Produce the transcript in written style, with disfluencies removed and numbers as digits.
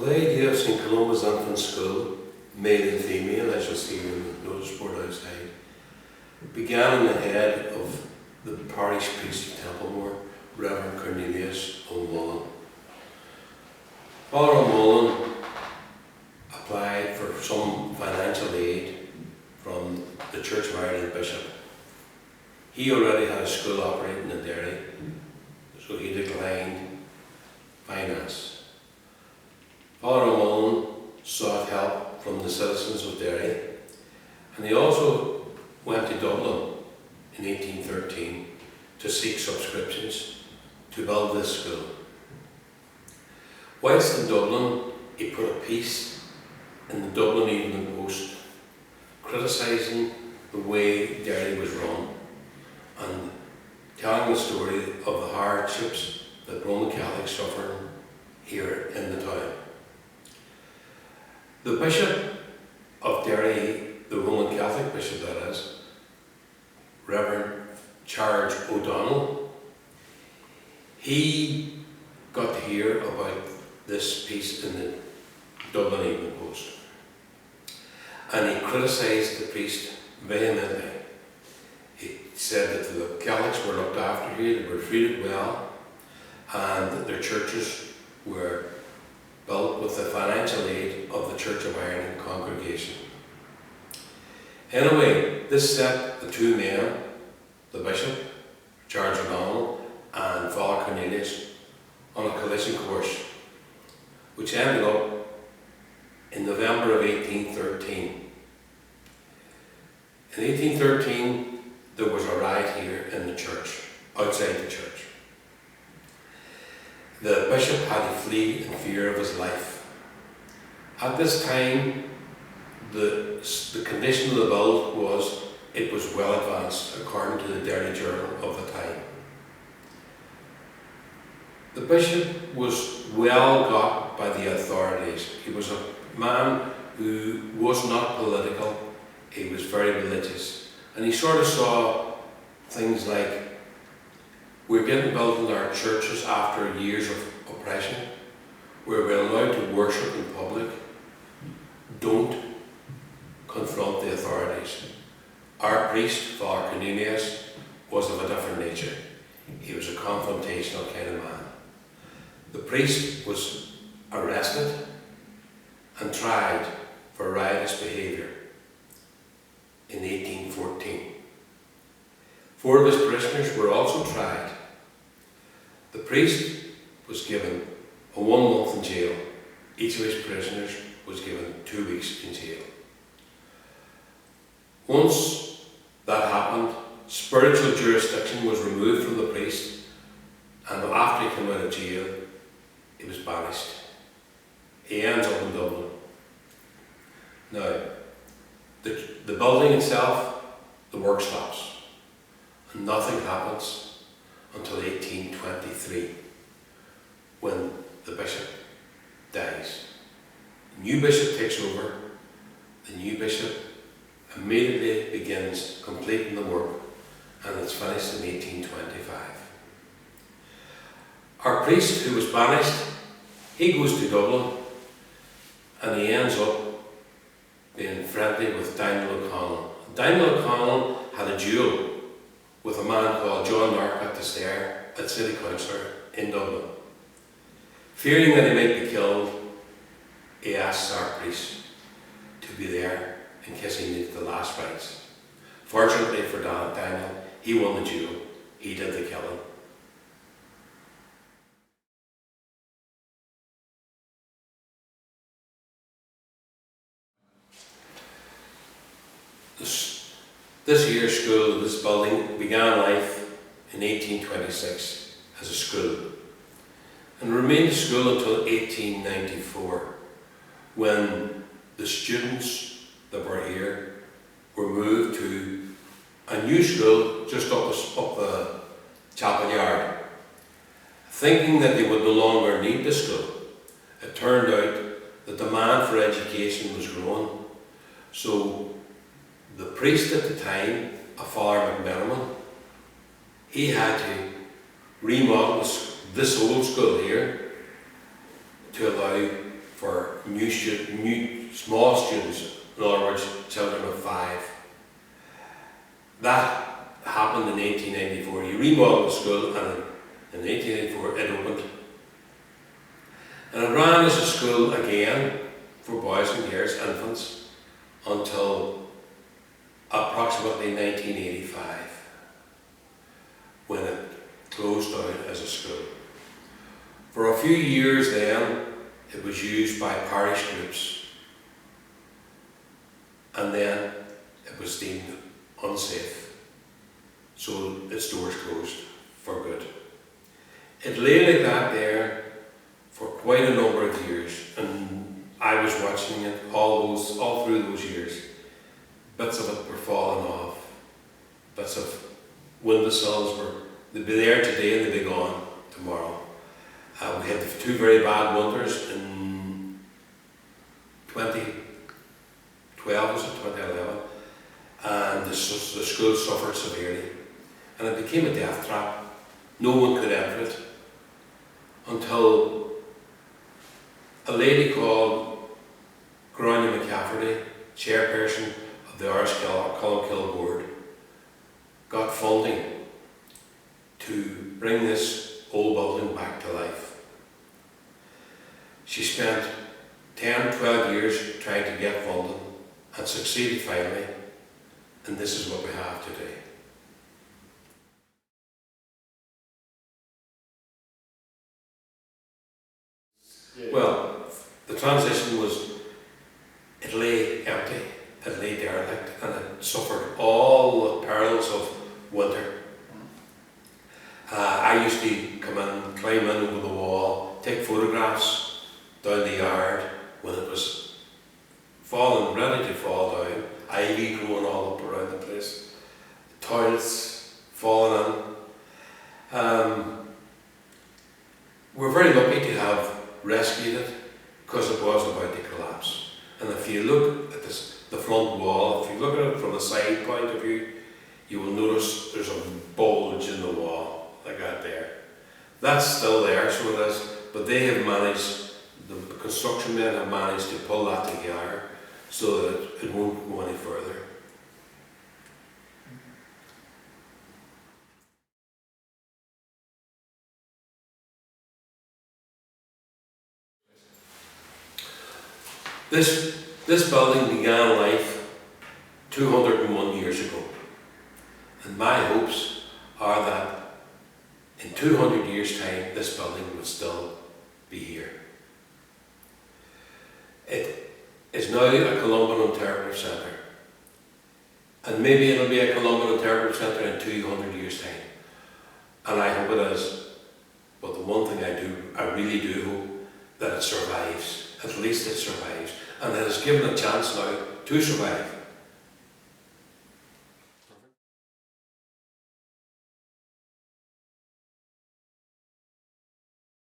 The idea of St. Columba's Infant School, male and female, as you'll see in the notice board outside, began in the head of the parish priest of Templemore, Reverend Cornelius O'Mullen. Father O'Mullen applied for some financial aid from the Church of Ireland Bishop. He already had a school operating in Derry, so he declined finance. Father O'Mullen sought help from the citizens of Derry, and he also went to Dublin in 1813 to seek subscriptions to build this school. Whilst in Dublin, he put a piece in the Dublin Evening Post criticising the way Derry was run and telling the story of the hardships that Roman Catholics suffered here in the town. The Bishop of Derry, the Roman Catholic Bishop that is, Reverend Charles O'Donnell, he got to hear about this piece in the Dublin Evening Post, and he criticised the priest vehemently. He said that the Catholics were looked after here, they were treated well, and that their churches were built with the financial aid of the Church of Ireland congregation. Anyway, this set the two men, the Bishop, Charles O'Donnell, and Father Cornelius, on a collision course, which ended up in November of 1813. In 1813, there was a riot here in the church, outside the church. The bishop had to flee in fear of his life. At this time, the condition of the build was, it was well advanced according to the Derry Journal of the time. The bishop was well got by the authorities. He was a man who was not political, he was very religious, and he sort of saw things like, we're getting built in our churches after years of oppression, where we're allowed to worship in public. Don't confront the authorities. Our priest, Father Cornelius, was of a different nature. He was a confrontational kind of man. The priest was arrested and tried for riotous behaviour in 1814. 4 of his parishioners were also tried. The priest was given a 1 month in jail. Each of his parishioners was given 2 weeks in jail. Once that happened, spiritual jurisdiction was removed from the priest, and after he came out of jail, he was banished. He ends up in Dublin. Now, the building itself, the work stops, and nothing happens until 1823, when the bishop dies. The new bishop takes over. The new bishop immediately begins completing the work, and it's finished in 1825. Our priest, who was banished, he goes to Dublin, and he ends up being friendly with Daniel O'Connell. Daniel O'Connell had a duel with a man called John Uncut at City Councillor in Dublin. Fearing that he might be killed, he asks our priest to be there in case he needed the last rites. Fortunately for Daniel, he won the duel. He did the killing. This year's school, this building, began life in 1826 as a school and remained a school until 1894, when the students that were here were moved to a new school just up the chapel yard, thinking that they would no longer need the school. It turned out the demand for education was growing, so the priest at the time, a Father McMenamin, he had to remodel this old school here to allow for new small students, in other words, children of 5. That happened in 1894. He remodeled the school, and in 1884 it opened. And it ran as a school again for boys and girls, infants, until approximately 1985, when it closed down as a school. For a few years then, it was used by parish groups, and then it was deemed unsafe, so its doors closed for good. It lay like that there for quite a number of years, and I was watching it all through those years. Bits of it were falling off, bits of windowsills they'd be there today and they'd be gone tomorrow. We had 2 very bad winters in 2012, was it 2011, and the school suffered severely, and it became a death trap. No one could enter it until a lady called Gráinne McCafferty, chairperson of the Irish Cholmcille board, got funding to bring this old building back to life. She spent 10, 12 years trying to get funding and succeeded finally, and this is what we have today. Yeah. Well, the transition was, it lay empty, it lay derelict, and it suffered all the perils of winter. I used to come in, climb in over the wall, take photographs down the yard when it was falling, ready to fall down, ivy growing all up around the place, toilets falling in. We're very lucky to have rescued it because it was about to collapse. And if you look at the front wall, if you look at it from a side point of view, you will notice there's a bulge in the wall, like that there. That's still there, so it is, but they have managed, the construction men have managed to pull that together so that it won't go any further. This building began life 201 years ago, and my hopes are that in 200 years' time this building will still be here. It is now a Columban Interpretive Centre, and maybe it'll be a Columban Interpretive Centre in 200 years' time, and I hope it is. But the one thing I really do hope that it survives. At least it survives, and it is given a chance now to survive.